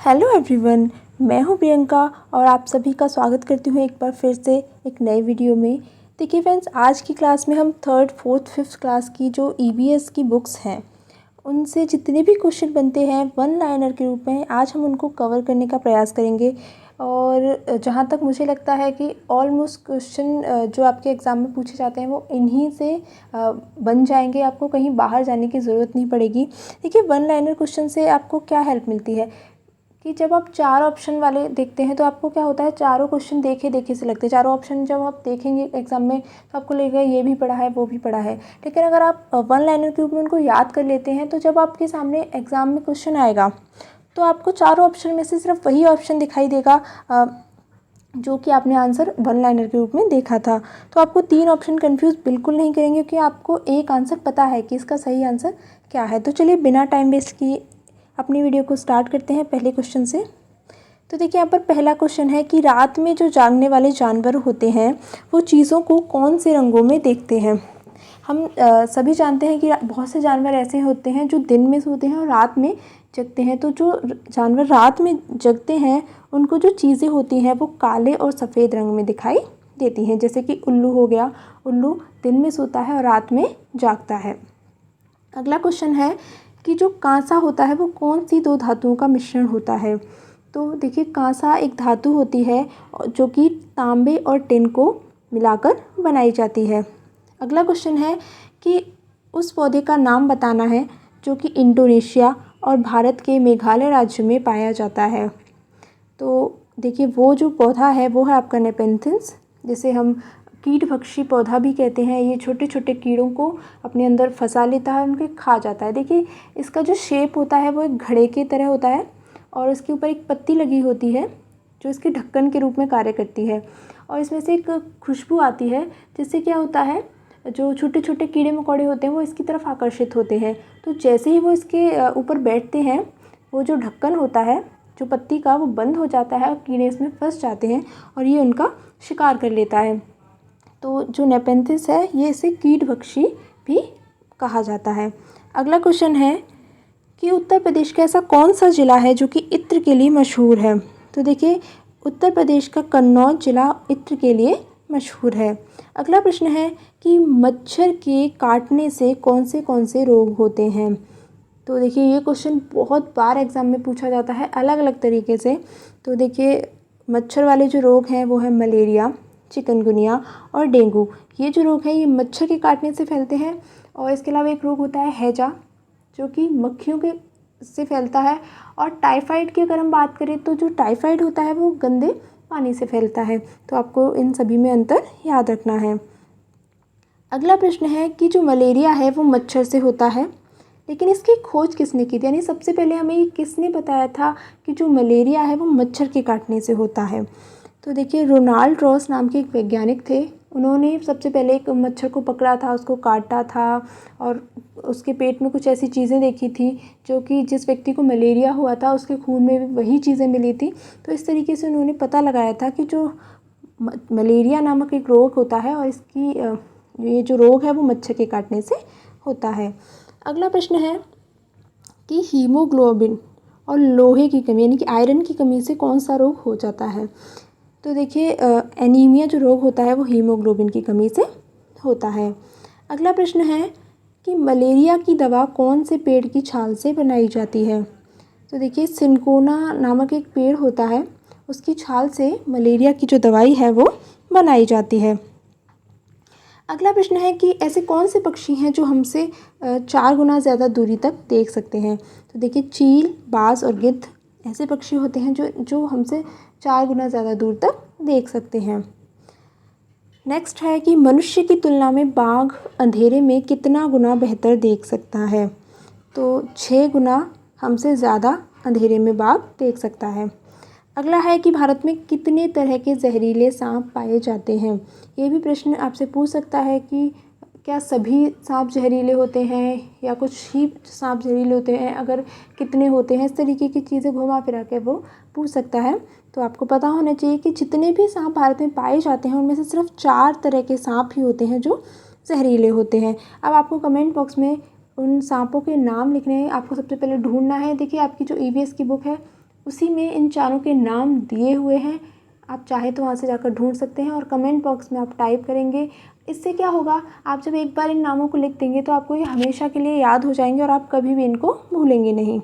Hello everyone, मैं हूं प्रियंका और आप सभी का स्वागत करती हूं एक बार फिर से एक नए वीडियो में। देखिए फ्रेंड्स, आज की क्लास में हम थर्ड फोर्थ फिफ्थ क्लास की जो ईवीएस की बुक्स हैं उनसे जितने भी क्वेश्चन बनते हैं वन लाइनर के रूप में आज हम उनको कवर करने का प्रयास करेंगे। और जहाँ तक मुझे लगता है कि ऑलमोस्ट क्वेश्चन जो आपके एग्ज़ाम में पूछे जाते हैं वो इन्हीं से बन जाएंगे, आपको कहीं बाहर जाने की ज़रूरत नहीं पड़ेगी। देखिए, वन लाइनर क्वेश्चन से आपको क्या हेल्प मिलती है कि जब आप चार ऑप्शन वाले देखते हैं तो आपको क्या होता है, चारों क्वेश्चन देखे देखे से लगते हैं। चारों ऑप्शन जब आप देखेंगे एग्जाम में तो आपको लगेगा ये भी पढ़ा है वो भी पढ़ा है। लेकिन अगर आप वन लाइनर के रूप में उनको याद कर लेते हैं तो जब आपके सामने एग्ज़ाम में क्वेश्चन आएगा तो आपको चारों ऑप्शन में से सिर्फ वही ऑप्शन दिखाई देगा जो कि आपने आंसर वन लाइनर के रूप में देखा था। तो आपको तीन ऑप्शन कंफ्यूज बिल्कुल नहीं करेंगे क्योंकि आपको एक आंसर पता है कि इसका सही आंसर क्या है। तो चलिए बिना टाइम वेस्ट किए अपनी वीडियो को स्टार्ट करते हैं पहले क्वेश्चन से। तो देखिए, यहाँ पर पहला क्वेश्चन है कि रात में जो जागने वाले जानवर होते हैं वो चीज़ों को कौन से रंगों में देखते हैं। हम सभी जानते हैं कि बहुत से जानवर ऐसे होते हैं जो दिन में सोते हैं और रात में जगते हैं। तो जो जानवर रात में जगते हैं उनको जो चीज़ें होती हैं वो काले और सफ़ेद रंग में दिखाई देती हैं। जैसे कि उल्लू हो गया, उल्लू दिन में सोता है और रात में जागता है। अगला क्वेश्चन है कि जो कांसा होता है वो कौन सी दो धातुओं का मिश्रण होता है। तो देखिए, कांसा एक धातु होती है जो कि तांबे और टिन को मिलाकर बनाई जाती है। अगला क्वेश्चन है कि उस पौधे का नाम बताना है जो कि इंडोनेशिया और भारत के मेघालय राज्य में पाया जाता है। तो देखिए, वो जो पौधा है वो है आपका नेपेंथिस, जिसे हम कीट भक्षी पौधा भी कहते हैं। ये छोटे छोटे कीड़ों को अपने अंदर फंसा लेता है, उनके खा जाता है। देखिए, इसका जो शेप होता है वो एक घड़े की तरह होता है और इसके ऊपर एक पत्ती लगी होती है जो इसके ढक्कन के रूप में कार्य करती है। और इसमें से एक खुशबू आती है जिससे क्या होता है, जो छोटे छोटे कीड़े मकोड़े होते हैं वो इसकी तरफ आकर्षित होते हैं। तो जैसे ही वो इसके ऊपर बैठते हैं वो जो ढक्कन होता है जो पत्ती का वो बंद हो जाता है और कीड़े इसमें फंस जाते हैं और ये उनका शिकार कर लेता है। तो जो नेपेंथिस है ये इसे कीट भक्षी भी कहा जाता है। अगला क्वेश्चन है कि उत्तर प्रदेश का ऐसा कौन सा ज़िला है जो कि इत्र के लिए मशहूर है। तो देखिए, उत्तर प्रदेश का कन्नौज ज़िला इत्र के लिए मशहूर है। अगला प्रश्न है कि मच्छर के काटने से कौन से रोग होते हैं। तो देखिए, ये क्वेश्चन बहुत बार एग्ज़ाम में पूछा जाता है अलग अलग तरीके से। तो देखिए, मच्छर वाले जो रोग हैं वो है मलेरिया, चिकनगुनिया और डेंगू। ये जो रोग हैं ये मच्छर के काटने से फैलते हैं। और इसके अलावा एक रोग होता है हैजा जो कि मक्खियों के से फैलता है। और टाइफाइड की अगर हम बात करें तो जो टाइफाइड होता है वो गंदे पानी से फैलता है। तो आपको इन सभी में अंतर याद रखना है। अगला प्रश्न है कि जो मलेरिया है वो मच्छर से होता है, लेकिन इसकी खोज किसने की थी, यानी सबसे पहले हमें ये किसने बताया था कि जो मलेरिया है वो मच्छर के काटने से होता है। तो देखिए, रोनाल्ड रॉस नाम के एक वैज्ञानिक थे। उन्होंने सबसे पहले एक मच्छर को पकड़ा था, उसको काटा था और उसके पेट में कुछ ऐसी चीज़ें देखी थी जो कि जिस व्यक्ति को मलेरिया हुआ था उसके खून में भी वही चीज़ें मिली थी। तो इस तरीके से उन्होंने पता लगाया था कि जो मलेरिया नामक एक रोग होता है और इसकी ये जो रोग है वो मच्छर के काटने से होता है। अगला प्रश्न है कि हीमोग्लोबिन और लोहे की कमी यानी कि आयरन की कमी से कौन सा रोग हो जाता है। तो देखिए, एनीमिया जो रोग होता है वो हीमोग्लोबिन की कमी से होता है। अगला प्रश्न है कि मलेरिया की दवा कौन से पेड़ की छाल से बनाई जाती है। तो देखिए, सिनकोना नामक एक पेड़ होता है, उसकी छाल से मलेरिया की जो दवाई है वो बनाई जाती है। अगला प्रश्न है कि ऐसे कौन से पक्षी हैं जो हमसे 4 गुना ज़्यादा दूरी तक देख सकते हैं। तो देखिए, चील, बाज और गिद्ध ऐसे पक्षी होते हैं जो हमसे 4 गुना ज़्यादा दूर तक देख सकते हैं। नेक्स्ट है कि मनुष्य की तुलना में बाघ अंधेरे में कितना गुना बेहतर देख सकता है। तो 6 गुना हमसे ज़्यादा अंधेरे में बाघ देख सकता है। अगला है कि भारत में कितने तरह के जहरीले सांप पाए जाते हैं। ये भी प्रश्न आपसे पूछ सकता है कि क्या सभी सांप जहरीले होते हैं या कुछ ही सांप जहरीले होते हैं, अगर कितने होते हैं, इस तरीके की चीज़ें घुमा फिरा के वो पूछ सकता है। तो आपको पता होना चाहिए कि जितने भी सांप भारत में पाए जाते हैं उनमें से सिर्फ 4 तरह के सांप ही होते हैं जो जहरीले होते हैं। अब आपको कमेंट बॉक्स में उन सांपों के नाम लिखने हैं। आपको सबसे पहले ढूंढना है। देखिए, आपकी जो ईवीएस की बुक है उसी में इन चारों के नाम दिए हुए हैं, आप चाहे तो वहाँ से जाकर ढूंढ सकते हैं और कमेंट बॉक्स में आप टाइप करेंगे। इससे क्या होगा, आप जब एक बार इन नामों को लिख देंगे तो आपको ये हमेशा के लिए याद हो जाएंगे और आप कभी भी इनको भूलेंगे नहीं।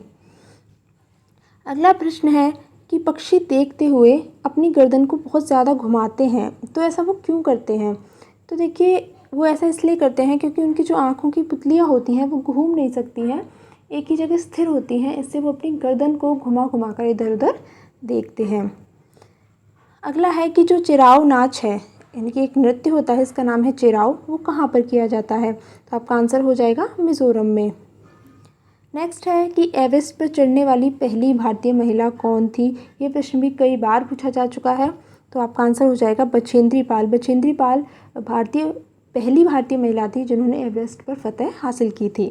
अगला प्रश्न है कि पक्षी देखते हुए अपनी गर्दन को बहुत ज़्यादा घुमाते हैं, तो ऐसा वो क्यों करते हैं? तो देखिए, वो ऐसा इसलिए करते हैं क्योंकि उनकी जो आँखों की पुतलियाँ होती हैं वो घूम नहीं सकती हैं, एक ही जगह स्थिर होती हैं। इससे वो अपनी गर्दन को घुमा घुमा कर इधर उधर देखते हैं। अगला है कि जो चिराव नाच है, यानी कि एक नृत्य होता है, इसका नाम है चिराव, वो कहाँ पर किया जाता है? तो आपका आंसर हो जाएगा मिज़ोरम में। नेक्स्ट है कि एवरेस्ट पर चढ़ने वाली पहली भारतीय महिला कौन थी? ये प्रश्न भी कई बार पूछा जा चुका है, तो आपका आंसर हो जाएगा बछेंद्री पाल। बछेंद्री पाल पहली भारतीय महिला थी जिन्होंने एवरेस्ट पर फतह हासिल की थी।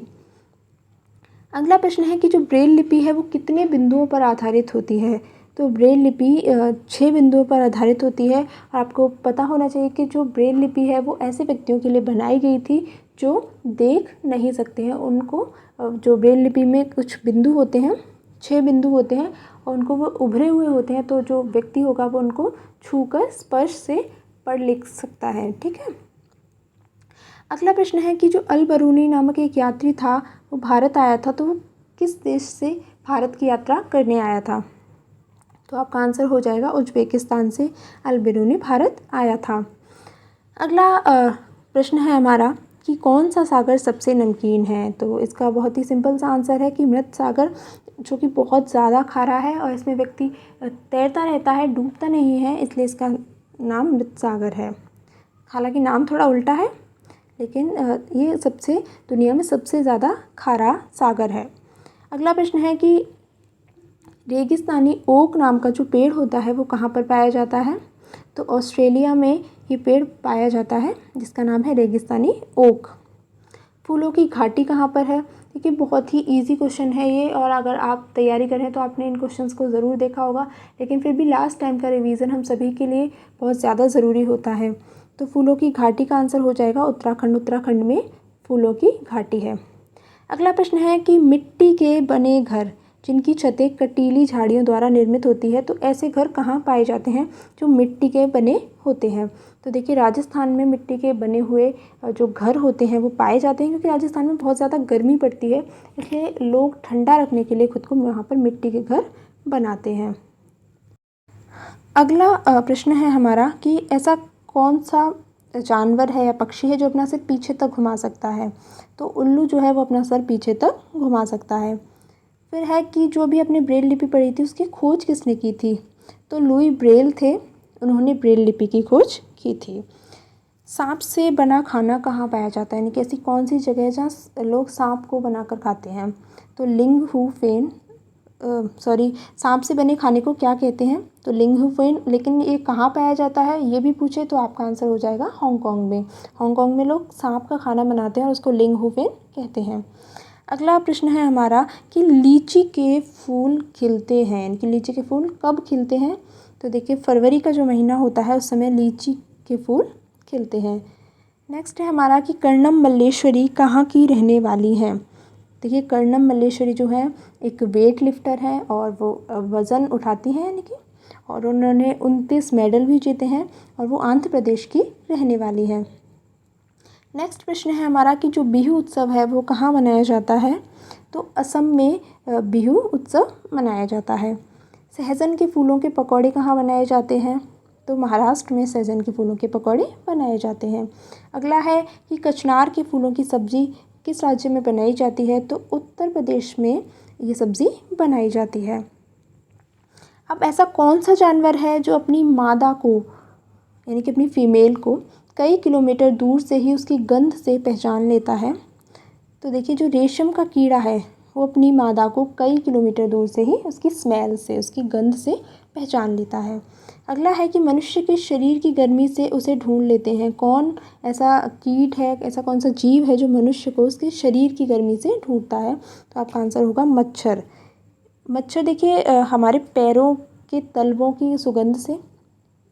अगला प्रश्न है कि जो ब्रेल लिपि है वो कितने बिंदुओं पर आधारित होती है? तो ब्रेल लिपि 6 बिंदुओं पर आधारित होती है। और आपको पता होना चाहिए कि जो ब्रेल लिपि है वो ऐसे व्यक्तियों के लिए बनाई गई थी जो देख नहीं सकते हैं। उनको जो ब्रेल लिपि में कुछ बिंदु होते हैं, 6 बिंदु होते हैं, और उनको वो उभरे हुए होते हैं, तो जो व्यक्ति होगा वो उनको छूकर स्पर्श से पढ़ लिख सकता है। ठीक है। अगला प्रश्न है कि जो अल बरूनी नामक एक यात्री था वो भारत आया था, तो वो किस देश से भारत की यात्रा करने आया था? तो आपका आंसर हो जाएगा उज्बेकिस्तान से अल बरूनी भारत आया था। अगला प्रश्न है हमारा कि कौन सा सागर सबसे नमकीन है? तो इसका बहुत ही सिंपल सा आंसर है कि मृत सागर, जो कि बहुत ज़्यादा खारा है और इसमें व्यक्ति तैरता रहता है, डूबता नहीं है, इसलिए इसका नाम मृत सागर है। हालांकि नाम थोड़ा उल्टा है, लेकिन ये दुनिया में सबसे ज़्यादा खारा सागर है। अगला प्रश्न है कि रेगिस्तानी ओक नाम का जो पेड़ होता है वो कहाँ पर पाया जाता है? तो ऑस्ट्रेलिया में ये पेड़ पाया जाता है जिसका नाम है रेगिस्तानी ओक। फूलों की घाटी कहाँ पर है? देखिए, बहुत ही इजी क्वेश्चन है ये, और अगर आप तैयारी करें तो आपने इन क्वेश्चंस को ज़रूर देखा होगा, लेकिन फिर भी लास्ट टाइम का रिवीजन हम सभी के लिए बहुत ज़्यादा ज़रूरी होता है। तो फूलों की घाटी का आंसर हो जाएगा उत्तराखंड। उत्तराखंड में फूलों की घाटी है। अगला प्रश्न है कि मिट्टी के बने घर जिनकी छतें कटीली झाड़ियों द्वारा निर्मित होती है, तो ऐसे घर कहाँ पाए जाते हैं जो मिट्टी के बने होते हैं? तो देखिए, राजस्थान में मिट्टी के बने हुए जो घर होते हैं वो पाए जाते हैं, क्योंकि राजस्थान में बहुत ज़्यादा गर्मी पड़ती है, इसलिए लोग ठंडा रखने के लिए खुद को वहाँ पर मिट्टी के घर बनाते हैं। अगला प्रश्न है हमारा कि ऐसा कौन सा जानवर है या पक्षी है जो अपना सिर पीछे तक घुमा सकता है? तो उल्लू जो है वो अपना सर पीछे तक घुमा सकता है। फिर है कि जो भी अपने ब्रेल लिपि पढ़ी थी उसकी खोज किसने की थी? तो लुई ब्रेल थे, उन्होंने ब्रेल लिपि की खोज की थी। सांप से बना खाना कहाँ पाया जाता है, यानी कि ऐसी कौन सी जगह है जहाँ लोग सांप को बनाकर खाते हैं? तो लिंग हू फेन, सांप से बने खाने को क्या कहते हैं? तो लिंग हू फेन। लेकिन ये कहाँ पाया जाता है ये भी पूछे तो आपका आंसर हो जाएगा हांगकांग में। हांगकांग में लोग सांप का खाना बनाते हैं और उसको लिंग हू फेन कहते हैं। अगला प्रश्न है हमारा कि लीची के फूल खिलते हैं, यानी कि लीची के फूल कब खिलते हैं? तो देखिए, फरवरी का जो महीना होता है उस समय लीची के फूल खिलते हैं। नेक्स्ट है हमारा कि कर्णम मल्लेश्वरी कहाँ की रहने वाली हैं? देखिए, कर्णम मल्लेश्वरी जो है एक वेट लिफ्टर है और वो वज़न उठाती हैं, यानी कि, और उन्होंने 29 मेडल भी जीते हैं और वो आंध्र प्रदेश की रहने वाली है। नेक्स्ट प्रश्न है हमारा कि जो बिहू उत्सव है वो कहाँ मनाया जाता है? तो असम में बिहू उत्सव मनाया जाता है। सहजन के फूलों के पकौड़े कहाँ बनाए जाते हैं? तो महाराष्ट्र में सहजन के फूलों के पकौड़े बनाए जाते हैं। अगला है कि कचनार के फूलों की सब्ज़ी किस राज्य में बनाई जाती है? तो उत्तर प्रदेश में ये सब्ज़ी बनाई जाती है। अब ऐसा कौन सा जानवर है जो अपनी मादा को, यानी कि अपनी फीमेल को, कई किलोमीटर दूर से ही उसकी गंध से पहचान लेता है? तो देखिए, जो रेशम का कीड़ा है वो अपनी मादा को कई किलोमीटर दूर से ही उसकी स्मेल से, उसकी गंध से पहचान लेता है। अगला है कि मनुष्य के शरीर की गर्मी से उसे ढूंढ लेते हैं। कौन ऐसा कीट है, ऐसा कौन सा जीव है जो मनुष्य को उसके शरीर की गर्मी से ढूंढता है? तो आपका आंसर होगा मच्छर। मच्छर देखिए हमारे पैरों के तलवों की सुगंध से,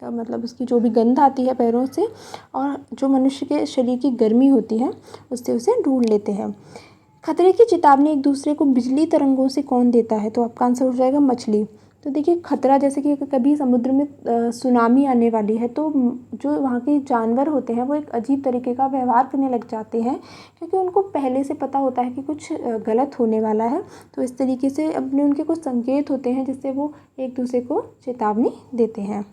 मतलब उसकी जो भी गंध आती है पैरों से, और जो मनुष्य के शरीर की गर्मी होती है उससे उसे ढूंढ लेते हैं। खतरे की चेतावनी एक दूसरे को बिजली तरंगों से कौन देता है? तो आपका आंसर हो जाएगा मछली। तो देखिए खतरा, जैसे कि कभी समुद्र में सुनामी आने वाली है तो जो वहाँ के जानवर होते हैं वो एक अजीब तरीके का व्यवहार करने लग जाते हैं, क्योंकि उनको पहले से पता होता है कि कुछ गलत होने वाला है। तो इस तरीके से अपने उनके कुछ संकेत होते हैं जिससे वो एक दूसरे को चेतावनी देते हैं।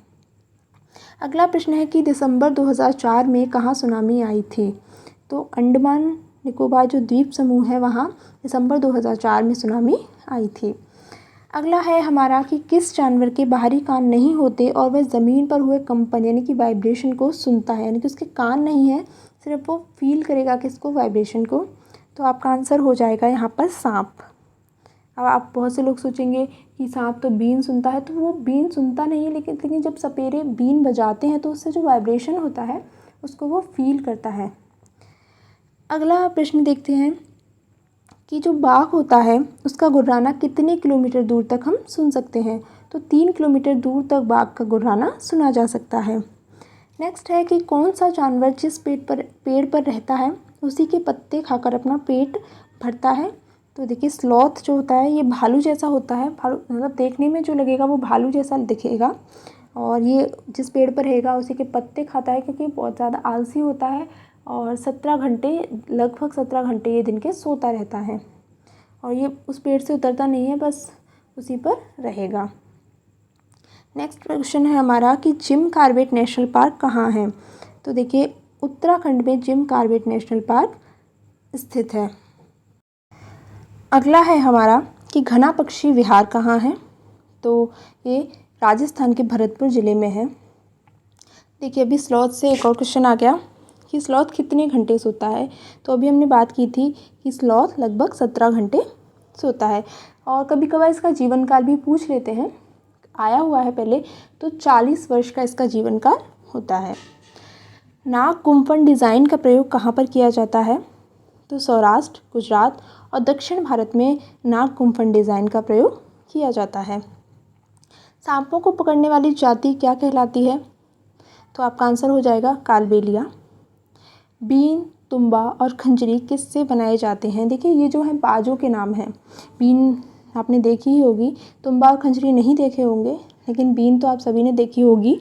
अगला प्रश्न है कि दिसंबर 2004 में कहाँ सुनामी आई थी? तो अंडमान निकोबार जो द्वीप समूह है वहाँ दिसंबर 2004 में सुनामी आई थी। अगला है हमारा कि किस जानवर के बाहरी कान नहीं होते और वह ज़मीन पर हुए कंपन यानी कि वाइब्रेशन को सुनता है, यानी कि उसके कान नहीं है, सिर्फ वो फील करेगा किसको, वाइब्रेशन को। तो आपका आंसर हो जाएगा यहाँ पर सांप। अब आप बहुत से लोग सोचेंगे कि सांप तो बीन सुनता है, तो वो बीन सुनता नहीं है, लेकिन जब सपेरे बीन बजाते हैं तो उससे जो वाइब्रेशन होता है उसको वो फील करता है। अगला प्रश्न देखते हैं कि जो बाघ होता है उसका गुर्राना कितने किलोमीटर दूर तक हम सुन सकते हैं? तो 3 किलोमीटर दूर तक बाघ का गुर्राना सुना जा सकता है। नेक्स्ट है कि कौन सा जानवर जिस पेड़ पर रहता है उसी के पत्ते खाकर अपना पेट भरता है? तो देखिए स्लॉथ जो होता है ये भालू जैसा होता है, भालू मतलब देखने में जो लगेगा वो भालू जैसा दिखेगा, और ये जिस पेड़ पर रहेगा उसी के पत्ते खाता है, क्योंकि बहुत ज़्यादा आलसी होता है और 17 घंटे, लगभग 17 घंटे ये दिन के सोता रहता है, और ये उस पेड़ से उतरता नहीं है, बस उसी पर रहेगा। नेक्स्ट क्वेश्चन है हमारा कि जिम कॉर्बेट नेशनल पार्क कहाँ है? तो देखिए उत्तराखंड में जिम कॉर्बेट नेशनल पार्क स्थित है। अगला है हमारा कि घना पक्षी विहार कहाँ है? तो ये राजस्थान के भरतपुर ज़िले में है। देखिए अभी स्लॉथ से एक और क्वेश्चन आ गया कि स्लॉथ कितने घंटे सोता है? तो अभी हमने बात की थी कि स्लॉथ लगभग 17 घंटे सोता है, और कभी कभार इसका जीवन काल भी पूछ लेते हैं, आया हुआ है पहले, तो 40 वर्ष का इसका जीवन काल होता है। नाग गुम्फन डिज़ाइन का प्रयोग कहाँ पर किया जाता है? तो सौराष्ट्र, गुजरात और दक्षिण भारत में नाग गुम्फन डिज़ाइन का प्रयोग किया जाता है। सांपों को पकड़ने वाली जाति क्या कहलाती है? तो आपका आंसर हो जाएगा कालबेलिया। बीन, तुम्बा और खंजरी किससे बनाए जाते हैं? देखिए ये जो है बाजों के नाम हैं। बीन आपने देखी ही होगी, तुम्बा और खंजरी नहीं देखे होंगे, लेकिन बीन तो आप सभी ने देखी होगी।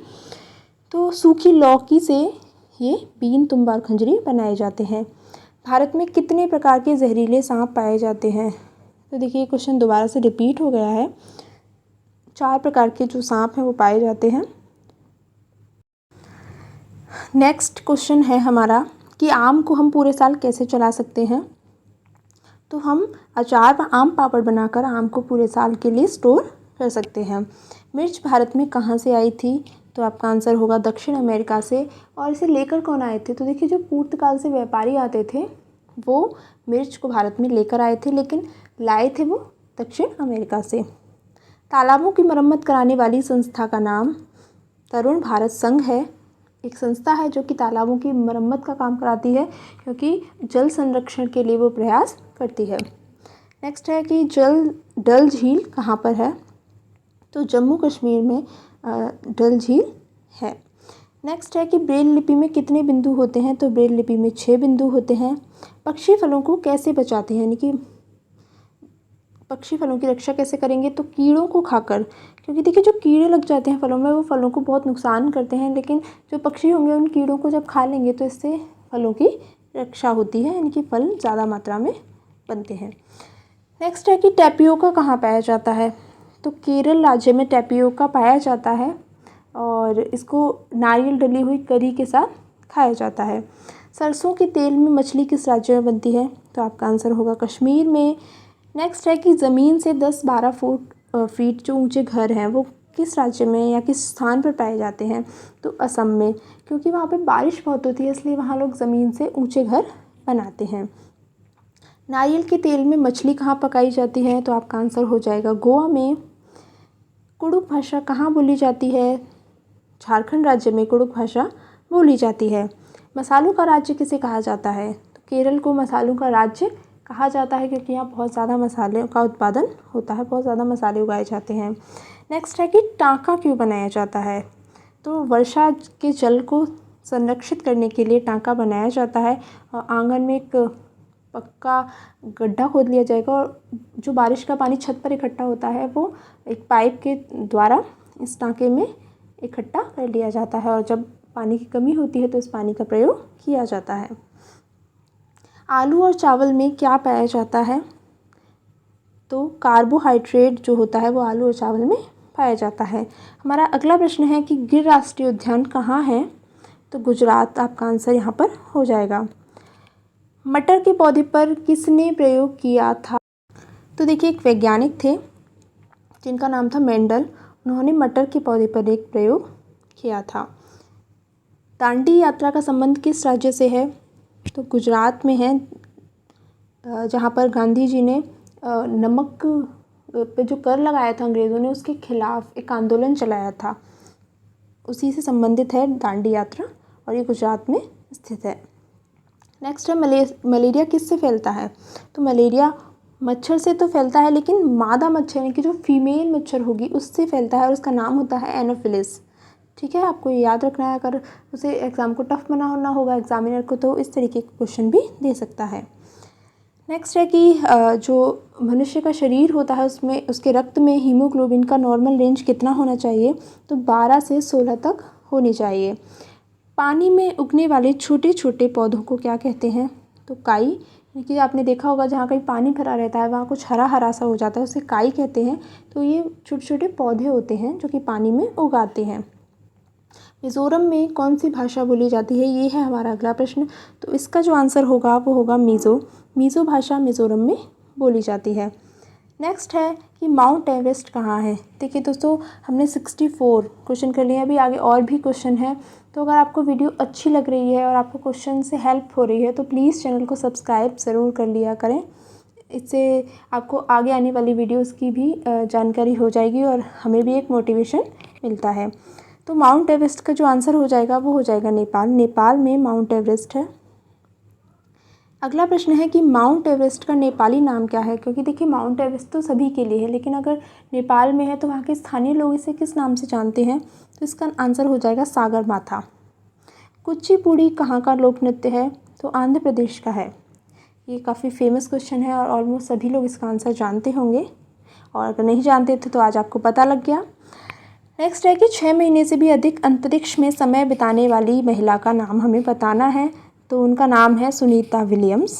तो सूखी लौकी से ये बीन, तुम्बा और खंजरी बनाए जाते हैं। भारत में कितने प्रकार के जहरीले सांप पाए जाते हैं? तो देखिए क्वेश्चन दोबारा से रिपीट हो गया है। 4 प्रकार के जो सांप हैं वो पाए जाते हैं। नेक्स्ट क्वेश्चन है हमारा कि आम को हम पूरे साल कैसे चला सकते हैं? तो हम अचार व आम पापड़ बनाकर आम को पूरे साल के लिए स्टोर कर सकते हैं। मिर्च भारत में कहाँ से आई थी? तो आपका आंसर होगा दक्षिण अमेरिका से। और इसे लेकर कौन आए थे? तो देखिए जो पुर्तगाल से व्यापारी आते थे वो मिर्च को भारत में लेकर आए थे, लेकिन लाए थे वो दक्षिण अमेरिका से। तालाबों की मरम्मत कराने वाली संस्था का नाम तरुण भारत संघ है। एक संस्था है जो कि तालाबों की मरम्मत का काम कराती है, क्योंकि जल संरक्षण के लिए वो प्रयास करती है। नेक्स्ट है कि डल झील कहाँ पर है? तो जम्मू कश्मीर में डल झील है। नेक्स्ट है कि ब्रेल लिपि में कितने बिंदु होते हैं? तो ब्रेल लिपि में 6 बिंदु होते हैं। पक्षी फलों को कैसे बचाते हैं, यानी कि पक्षी फलों की रक्षा कैसे करेंगे? तो कीड़ों को खाकर, क्योंकि देखिए जो कीड़े लग जाते हैं फलों में वो फलों को बहुत नुकसान करते हैं, लेकिन जो पक्षी होंगे उन कीड़ों को जब खा लेंगे तो इससे फलों की रक्षा होती है, यानी कि फल ज़्यादा मात्रा में बनते हैं। नेक्स्ट है कि टैपियोका कहाँ पाया जाता है? तो केरल राज्य में टैपियोका पाया जाता है, और इसको नारियल डली हुई करी के साथ खाया जाता है। सरसों के तेल में मछली किस राज्य में बनती है? तो आपका आंसर होगा कश्मीर में। नेक्स्ट है कि ज़मीन से 10-12 फीट जो ऊंचे घर हैं वो किस राज्य में या किस स्थान पर पाए जाते हैं? तो असम में, क्योंकि वहाँ पे बारिश बहुत होती है इसलिए वहाँ लोग ज़मीन से ऊंचे घर बनाते हैं। नारियल के तेल में मछली कहाँ पकाई जाती है? तो आपका आंसर हो जाएगा गोवा में। कुड़ुक भाषा कहाँ बोली जाती है? झारखंड राज्य में कुड़ुक भाषा बोली जाती है। मसालों का राज्य किसे कहा जाता है? तो केरल को मसालों का राज्य कहा जाता है, क्योंकि यहाँ बहुत ज़्यादा मसाले का उत्पादन होता है, बहुत ज़्यादा मसाले उगाए जाते हैं। नेक्स्ट है कि टांका क्यों बनाया जाता है? तो वर्षा के जल को संरक्षित करने के लिए टांका बनाया जाता है, और आंगन में एक पक्का गड्ढा खोद लिया जाएगा और जो बारिश का पानी छत पर इकट्ठा होता है वो एक पाइप के द्वारा इस टाँके में इकट्ठा कर लिया जाता है और जब पानी की कमी होती है तो इस पानी का प्रयोग किया जाता है। आलू और चावल में क्या पाया जाता है? तो कार्बोहाइड्रेट जो होता है वो आलू और चावल में पाया जाता है। हमारा अगला प्रश्न है कि गिर राष्ट्रीय उद्यान कहाँ है? तो गुजरात आपका आंसर यहाँ पर हो जाएगा। मटर के पौधे पर किसने प्रयोग किया था? तो देखिए, एक वैज्ञानिक थे जिनका नाम था मेंडल। उन्होंने मटर के पौधे पर एक प्रयोग किया था। दांडी यात्रा का संबंध किस राज्य से है? तो गुजरात में है, जहाँ पर गांधी जी ने नमक पे जो कर लगाया था अंग्रेज़ों ने, उसके खिलाफ एक आंदोलन चलाया था। उसी से संबंधित है दांडी यात्रा और ये गुजरात में स्थित है। नेक्स्ट है मलेरिया किससे फैलता है? तो मलेरिया मच्छर से तो फैलता है, लेकिन मादा मच्छर यानी कि जो फीमेल मच्छर होगी उससे फैलता है और उसका नाम होता है एनोफिलिस। ठीक है, आपको ये याद रखना है। अगर उसे एग्ज़ाम को टफ बनाना होगा एग्जामिनर को तो इस तरीके के क्वेश्चन भी दे सकता है। नेक्स्ट है कि जो मनुष्य का शरीर होता है उसमें उसके रक्त में हीमोग्लोबिन का नॉर्मल रेंज कितना होना चाहिए? तो 12 से 16 तक होनी चाहिए। पानी में उगने वाले छोटे छोटे पौधों को क्या कहते हैं? तो काई, यानी कि आपने देखा होगा जहाँ कहीं पानी भरा रहता है वहाँ कुछ हरा हरा सा हो जाता है, उसे काई कहते हैं। तो ये छोटे छोटे पौधे होते हैं जो कि पानी में उगाते हैं। मिज़ोरम में कौन सी भाषा बोली जाती है? ये है हमारा अगला प्रश्न। तो इसका जो आंसर होगा वो होगा मीज़ो भाषा मिज़ोरम में बोली जाती है। नेक्स्ट है कि माउंट एवरेस्ट कहाँ है? देखिए दोस्तों, हमने 64 क्वेश्चन कर लिए हैं, अभी आगे और भी क्वेश्चन हैं। तो अगर आपको वीडियो अच्छी लग रही है और आपको क्वेश्चन से हेल्प हो रही है तो प्लीज़ चैनल को सब्सक्राइब ज़रूर कर लिया करें। इससे आपको आगे आने वाली वीडियोज़ की भी जानकारी हो जाएगी और हमें भी एक मोटिवेशन मिलता है। तो माउंट एवरेस्ट का जो आंसर हो जाएगा वो हो जाएगा नेपाल में माउंट एवरेस्ट है। अगला प्रश्न है कि माउंट एवरेस्ट का नेपाली नाम क्या है? क्योंकि देखिए, माउंट एवरेस्ट तो सभी के लिए है, लेकिन अगर नेपाल में है तो वहाँ के स्थानीय लोग इसे किस नाम से जानते हैं? तो इसका आंसर हो जाएगा सागरमाथा। कुचिपुड़ी कहाँ का लोक नृत्य है? तो आंध्र प्रदेश का है। ये काफ़ी फेमस क्वेश्चन है और ऑलमोस्ट सभी लोग इसका आंसर जानते होंगे, और अगर नहीं जानते थे तो आज आपको पता लग गया। नेक्स्ट है कि 6 महीने से भी अधिक अंतरिक्ष में समय बिताने वाली महिला का नाम हमें बताना है। तो उनका नाम है सुनीता विलियम्स।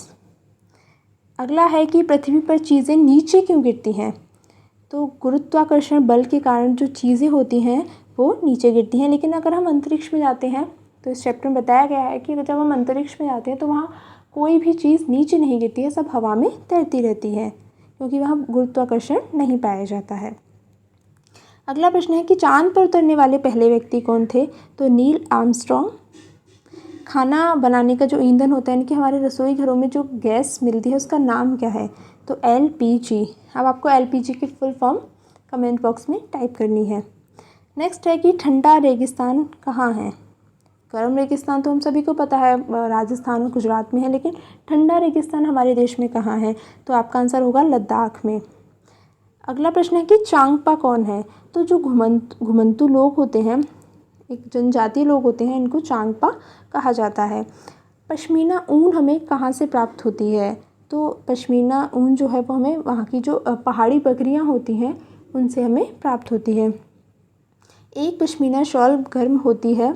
अगला है कि पृथ्वी पर चीज़ें नीचे क्यों गिरती हैं? तो गुरुत्वाकर्षण बल के कारण जो चीज़ें होती हैं वो नीचे गिरती हैं। लेकिन अगर हम अंतरिक्ष में जाते हैं तो इस चैप्टर में बताया गया है कि जब हम अंतरिक्ष में जाते हैं तो वहाँ कोई भी चीज़ नीचे नहीं गिरती है, सब हवा में तैरती रहती है, क्योंकि वहाँ गुरुत्वाकर्षण नहीं पाया जाता है। अगला प्रश्न है कि चांद पर उतरने वाले पहले व्यक्ति कौन थे? तो नील आर्मस्ट्रॉन्ग। खाना बनाने का जो ईंधन होता है, यानी कि हमारे रसोई घरों में जो गैस मिलती है उसका नाम क्या है? तो LPG। अब आपको LPG की फुल फॉर्म कमेंट बॉक्स में टाइप करनी है। नेक्स्ट है कि ठंडा रेगिस्तान कहाँ है? गर्म रेगिस्तान तो हम सभी को पता है राजस्थान और गुजरात में है, लेकिन ठंडा रेगिस्तान हमारे देश में कहाँ है? तो आपका आंसर होगा लद्दाख में। अगला प्रश्न है कि चांगपा कौन है? तो जो घुमंतू लोग होते हैं, एक जनजातीय लोग होते हैं, इनको चांगपा कहा जाता है। पश्मीना ऊन हमें कहाँ से प्राप्त होती है? तो पश्मीना ऊन जो है वो हमें वहाँ की जो पहाड़ी बकरियाँ होती हैं उनसे हमें प्राप्त होती है। एक पश्मीना शॉल गर्म होती है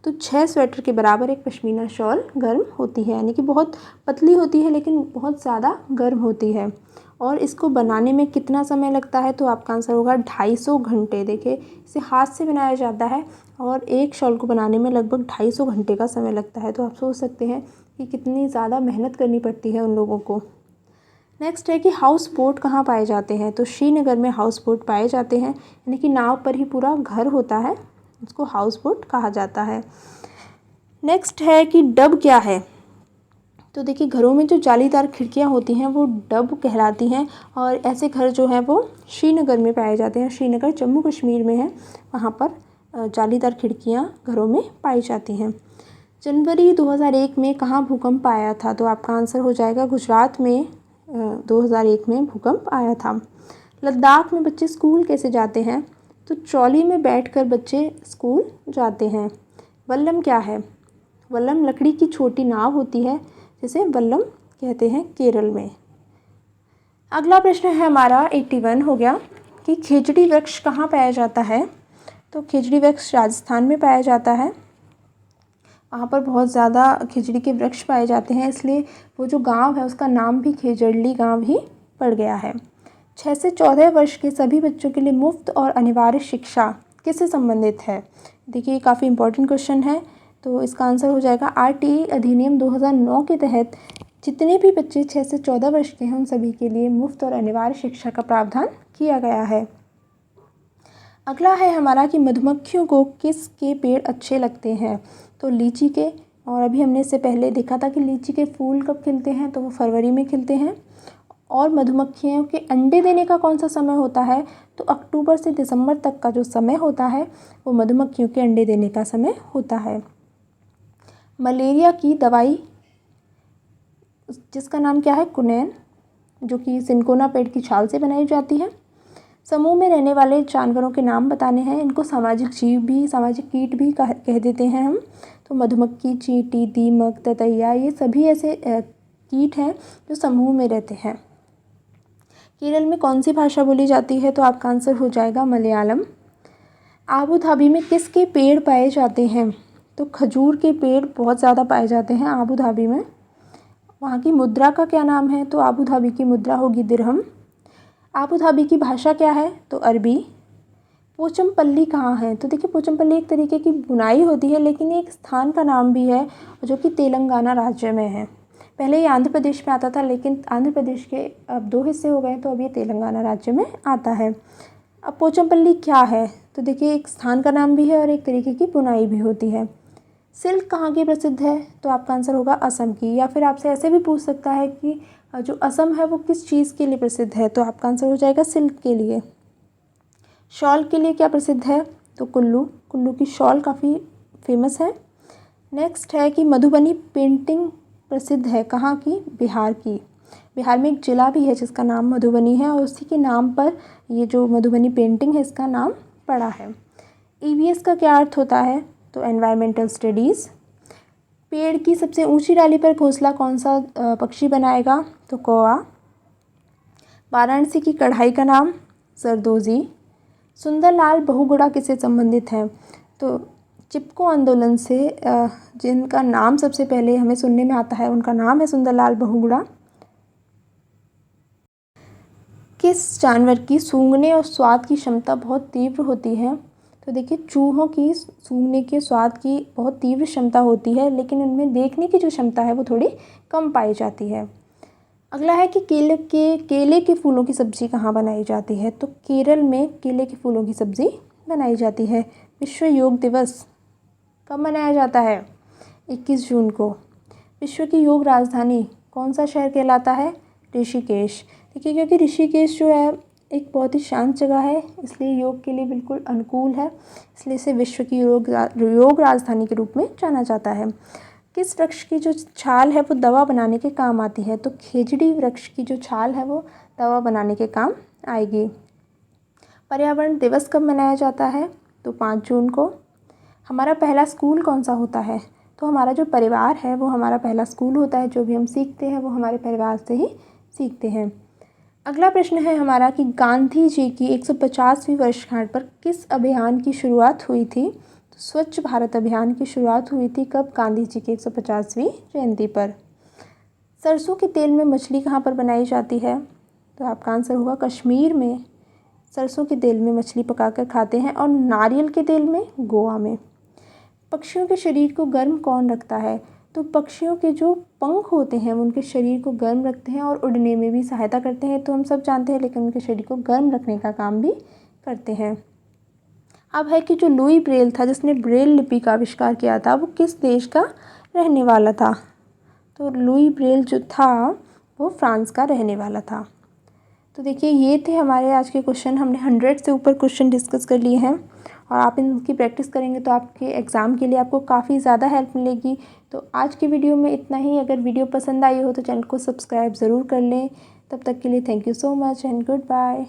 तो 6 स्वेटर के बराबर एक पश्मीना शॉल गर्म होती है, यानी कि बहुत पतली होती है लेकिन बहुत ज़्यादा गर्म होती है। और इसको बनाने में कितना समय लगता है? तो आपका आंसर होगा 250 घंटे। देखिए, इसे हाथ से बनाया जाता है और एक शॉल को बनाने में लगभग 250 घंटे का समय लगता है। तो आप सोच सकते हैं कि कितनी ज़्यादा मेहनत करनी पड़ती है उन लोगों को। नेक्स्ट है कि हाउस बोट कहाँ पाए जाते हैं? तो श्रीनगर में हाउस बोट पाए जाते हैं, यानी कि नाव पर ही पूरा घर होता है, उसको हाउस बोट कहा जाता है। नेक्स्ट है कि डब क्या है? तो देखिए, घरों में जो जालीदार खिड़कियाँ होती हैं वो डब कहलाती हैं, और ऐसे घर जो हैं वो श्रीनगर में पाए जाते हैं। श्रीनगर जम्मू कश्मीर में है, वहाँ पर जालीदार खिड़कियाँ घरों में पाई जाती हैं। जनवरी 2001 में कहाँ भूकंप आया था? तो आपका आंसर हो जाएगा गुजरात में 2001 में भूकंप आया था। लद्दाख में बच्चे स्कूल कैसे जाते हैं? तो ट्रॉली में बैठकर बच्चे स्कूल जाते हैं। वल्लम क्या है? वल्लम लकड़ी की छोटी नाव होती है जिसे वल्लम कहते हैं केरल में। अगला प्रश्न है हमारा 81 हो गया कि खिजड़ी वृक्ष कहाँ पाया जाता है। तो खिजड़ी वृक्ष राजस्थान में पाया जाता है। वहाँ पर बहुत ज़्यादा खिजड़ी के वृक्ष पाए जाते हैं, इसलिए वो जो गांव है उसका नाम भी खेजड़ली गांव ही पड़ गया है। 6 से 14 वर्ष के सभी बच्चों के लिए मुफ्त और अनिवार्य शिक्षा किससे संबंधित है। देखिए, ये काफ़ी इंपॉर्टेंट क्वेश्चन है, तो इसका आंसर हो जाएगा RTE अधिनियम 2009 के तहत जितने भी बच्चे 6 से 14 वर्ष के हैं उन सभी के लिए मुफ्त और अनिवार्य शिक्षा का प्रावधान किया गया है। अगला है हमारा कि मधुमक्खियों को किसके पेड़ अच्छे लगते हैं। तो लीची के, और अभी हमने इससे पहले देखा था कि लीची के फूल कब खिलते हैं, तो वो फरवरी में खिलते हैं। और मधुमक्खियों के अंडे देने का कौन सा समय होता है, तो अक्टूबर से दिसंबर तक का जो समय होता है वो मधुमक्खियों के अंडे देने का समय होता है। मलेरिया की दवाई जिसका नाम क्या है, कुनैन, जो कि सिनकोना पेड़ की छाल से बनाई जाती है। समूह में रहने वाले जानवरों के नाम बताने हैं। इनको सामाजिक जीव भी, सामाजिक कीट भी कह देते हैं हम। तो मधुमक्खी, चींटी, दीमक, ततैया, ये सभी ऐसे कीट हैं जो समूह में रहते हैं। केरल में कौन सी भाषा बोली जाती है, तो आपका आंसर हो जाएगा मलयालम। आबू धाबी में किसके पेड़ पाए जाते हैं, तो खजूर के पेड़ बहुत ज़्यादा पाए जाते हैं आबू धाबी में। वहाँ की मुद्रा का क्या नाम है, तो आबू धाबी की मुद्रा होगी दिरहम। आबू धाबी की भाषा क्या है, तो अरबी। पोचमपल्ली कहाँ है, तो देखिए पोचमपल्ली एक तरीके की बुनाई होती है, लेकिन ये एक स्थान का नाम भी है जो कि तेलंगाना राज्य में है। पहले ये आंध्र प्रदेश में आता था, लेकिन आंध्र प्रदेश के अब 2 हिस्से हो गए, तो अब ये तेलंगाना राज्य में आता है। अब पोचमपल्ली क्या है, तो देखिए एक स्थान का नाम भी है और एक तरीके की बुनाई भी होती है। सिल्क कहाँ की प्रसिद्ध है, तो आपका आंसर होगा असम की। या फिर आपसे ऐसे भी पूछ सकता है कि जो असम है वो किस चीज़ के लिए प्रसिद्ध है, तो आपका आंसर हो जाएगा सिल्क के लिए। शॉल के लिए क्या प्रसिद्ध है, तो कुल्लू, कुल्लू की शॉल काफ़ी फेमस है। नेक्स्ट है कि मधुबनी पेंटिंग प्रसिद्ध है कहाँ की, बिहार की। बिहार में एक ज़िला भी है जिसका नाम मधुबनी है और उसी के नाम पर ये जो मधुबनी पेंटिंग है इसका नाम पड़ा है। EVS का क्या अर्थ होता है, तो एनवायरमेंटल स्टडीज़। पेड़ की सबसे ऊंची डाली पर घोंसला कौन सा पक्षी बनाएगा, तो कौवा। वाराणसी की कढ़ाई का नाम जरदोजी। सुंदरलाल बहुगुणा किससे संबंधित है, तो चिपको आंदोलन से जिनका नाम सबसे पहले हमें सुनने में आता है उनका नाम है सुंदरलाल बहुगुणा। किस जानवर की सूंघने और स्वाद की क्षमता बहुत तीव्र होती है, तो देखिए चूहों की सूंघने के स्वाद की बहुत तीव्र क्षमता होती है, लेकिन उनमें देखने की जो क्षमता है वो थोड़ी कम पाई जाती है। अगला है कि केले के फूलों की सब्ज़ी कहाँ बनाई जाती है, तो केरल में केले के फूलों की सब्ज़ी बनाई जाती है। विश्व योग दिवस कब मनाया जाता है, 21 जून को। विश्व की योग राजधानी कौन सा शहर कहलाता है, ऋषिकेश। देखिए क्योंकि ऋषिकेश जो है एक बहुत ही शांत जगह है, इसलिए योग के लिए बिल्कुल अनुकूल है, इसलिए इसे विश्व की योग राजधानी के रूप में जाना जाता है। किस वृक्ष की जो छाल है वो दवा बनाने के काम आती है, तो खेजड़ी वृक्ष की जो छाल है वो दवा बनाने के काम आएगी। पर्यावरण दिवस कब मनाया जाता है, तो 5 जून को। हमारा पहला स्कूल कौन सा होता है, तो हमारा जो परिवार है वो हमारा पहला स्कूल होता है। जो भी हम सीखते हैं वो हमारे परिवार से ही सीखते हैं। अगला प्रश्न है हमारा कि गांधी जी की 150वीं वर्षगांठ पर किस अभियान की शुरुआत हुई थी, तो स्वच्छ भारत अभियान की शुरुआत हुई थी कब, गांधी जी की 150वीं जयंती पर। सरसों के तेल में मछली कहाँ पर बनाई जाती है, तो आपका आंसर होगा कश्मीर में। सरसों के तेल में मछली पकाकर खाते हैं, और नारियल के तेल में गोवा में। पक्षियों के शरीर को गर्म कौन रखता है, तो पक्षियों के जो पंख होते हैं वो उनके शरीर को गर्म रखते हैं और उड़ने में भी सहायता करते हैं, तो हम सब जानते हैं, लेकिन उनके शरीर को गर्म रखने का काम भी करते हैं। अब है कि जो लुई ब्रेल था जिसने ब्रेल लिपि का आविष्कार किया था वो किस देश का रहने वाला था, तो लुई ब्रेल जो था वो फ्रांस का रहने वाला था। तो देखिए ये थे हमारे आज के क्वेश्चन। हमने 100 से ऊपर क्वेश्चन डिस्कस कर लिए हैं, और आप इनकी प्रैक्टिस करेंगे तो आपके एग्ज़ाम के लिए आपको काफ़ी ज़्यादा हेल्प मिलेगी। तो आज की वीडियो में इतना ही। अगर वीडियो पसंद आई हो तो चैनल को सब्सक्राइब ज़रूर कर लें। तब तक के लिए thank you so much and good bye.